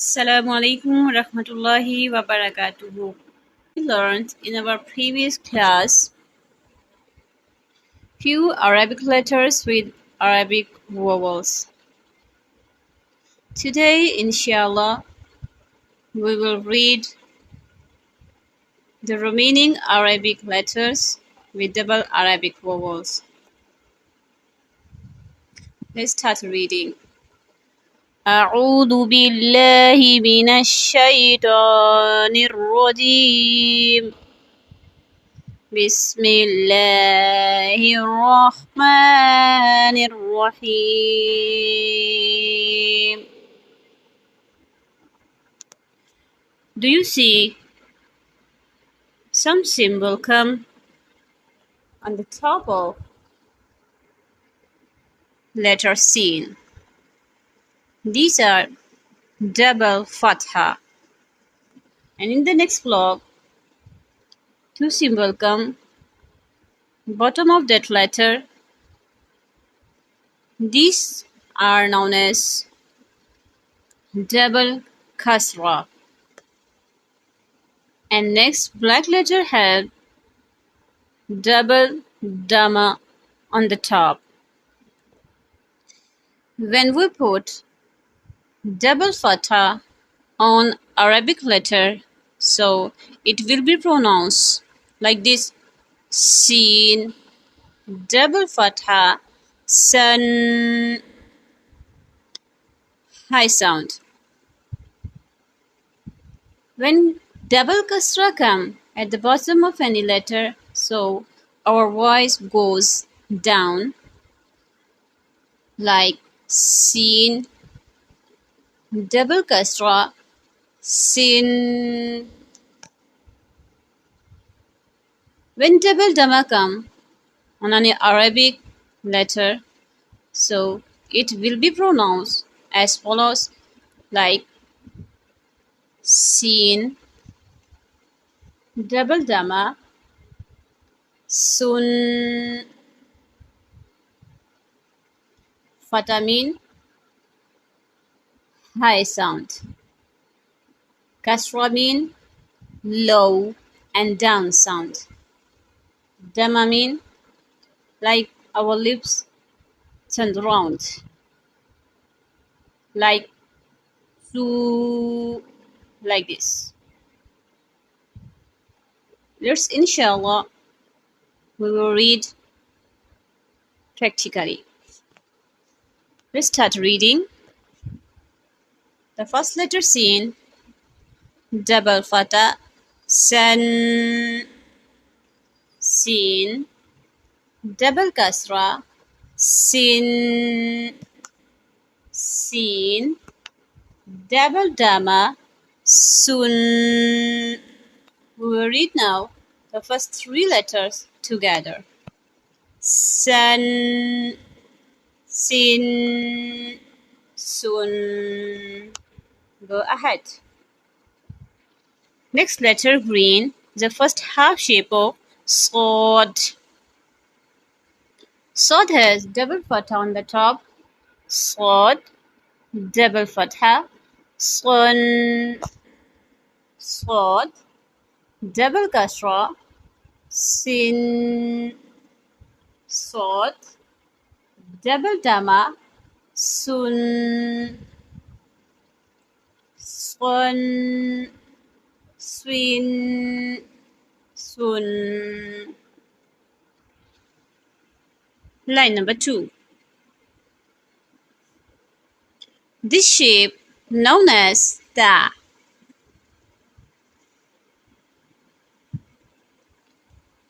Assalamu alaikum warahmatullahi wabarakatuh. We learned in our previous class few Arabic letters with Arabic vowels. Today, inshallah, we will read the remaining Arabic letters with double Arabic vowels. Let's start reading. أعوذ بالله من الشيطان الرجيم بسم الله الرحمن الرحيم. Do you see some symbol come on the top of letter sin? These are double fatha. And in the next block, two symbols come bottom of that letter. These are known as double kasra. And next black letter had double dhamma on the top. When we put double fatha on Arabic letter, so it will be pronounced like this: sin, double fatha, sun, high sound. When double kasra come at the bottom of any letter, so our voice goes down like sin, double kasra, sin. When double dhamma come on an Arabic letter, so it will be pronounced as follows, like sin, double dhamma, sun. Fatha mean high sound. Kasra mean low and down sound. Dhamma mean like our lips turned round, like su, like this. Let's inshallah we will read practically. Let's start reading. The first letter sin, double fatha, san, sin, double kasra, sin, sin, double dhamma, sun. We will read now the first three letters together. San, sin, sun. Go ahead. Next letter green, the first half shape of sword. Sword has double fatha on the top. Sword, double fatha, sun. Sword, double kasra, sin. Sword, double dhamma, sun. Sun, swin, sun. Line number 2. This shape known as ta.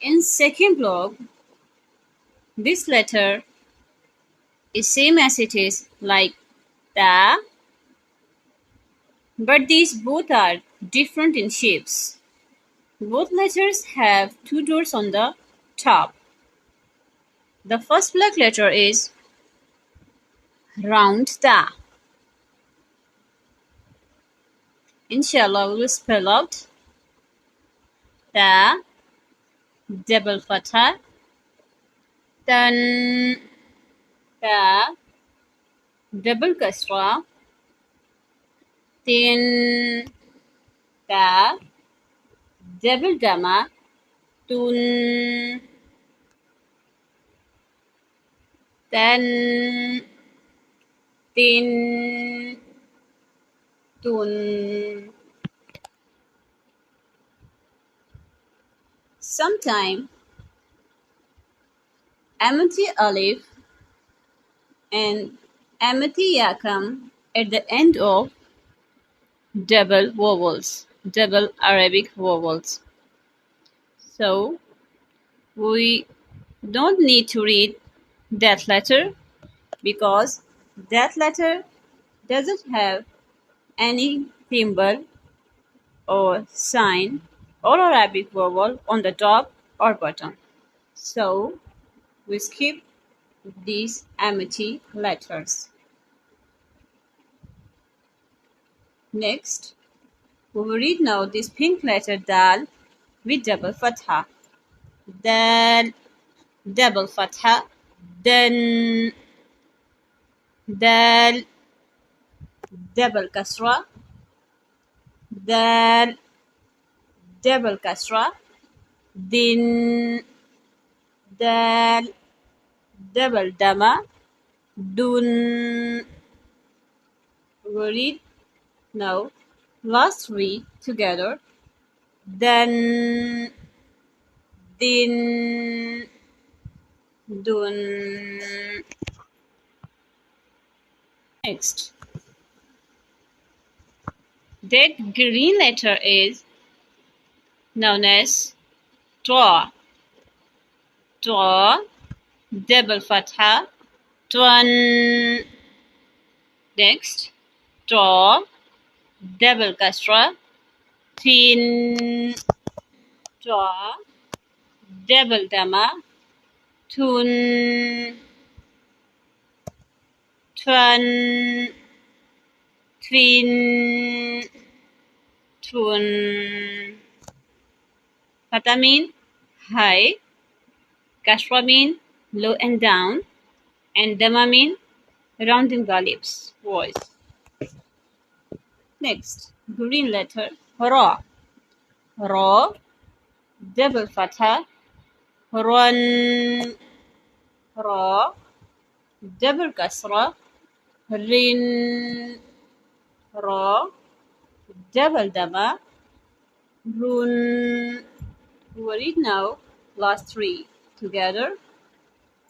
In second block, this letter is same as it is like ta, but these both are different in shapes. Both letters have two doors on the top. The first black letter is round ta. Inshallah, we will spell out ta, double fatha, tan, ta, double kasra, tin, ta, double dama, tun, tan, tin, tun. Sometime amati alif and amati ya come at the end of double vowels, double Arabic vowels. So we don't need to read that letter because that letter doesn't have any symbol or sign or Arabic vowel on the top or bottom. So we skip these amati letters. Next, we will read now this pink letter dal with double fatha. Dal, double fatha. Then, dal, double kasra. Dal, double kasra. Din, dal, double dama. Dun. We read now last three together. Then, din, dun. Next, that green letter is known as tra. Tra, double fatha, twan. Next, tra, double kasra, tin, tra, double dama, tun, twan, twin, tun. Fatha mean high, kasra mean low and down, and dama mean rounding the lips, voice. Next, green letter ra. Ra, double fatha, run, ra, double kasra, rin, ra, double dama, run. We read now last three together.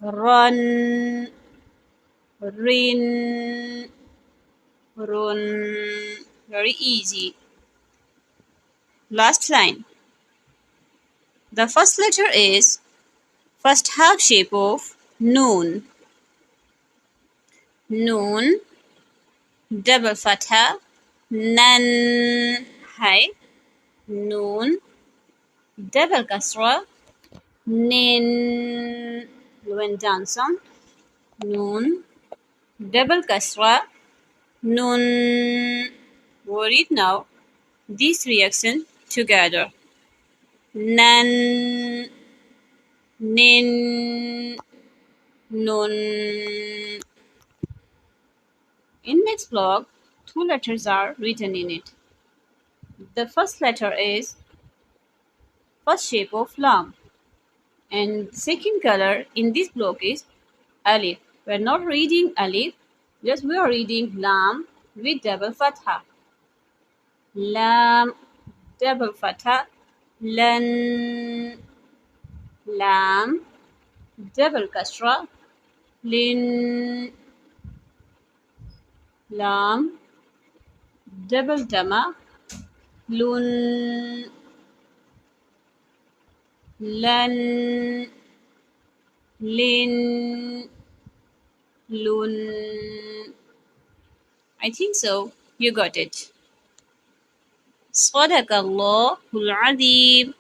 Run, rin, run. Very easy. Last line. The first letter is first half shape of noon. Noon, double fatha, nan, high, noon, double kasra, nin, low and down sound, noon, double kasra, nun. We read now these three accents together. Nan, nin, nun. In next block, two letters are written in it. The first letter is first shape of lam, and second color in this block is alif. We are not reading alif, just we are reading lam with double fatha. Lam, double fatha, lan, lam, double kasra, lin, lam, double dama, lun, lan, lin, lun. I think so. You got it. صدق الله العظيم.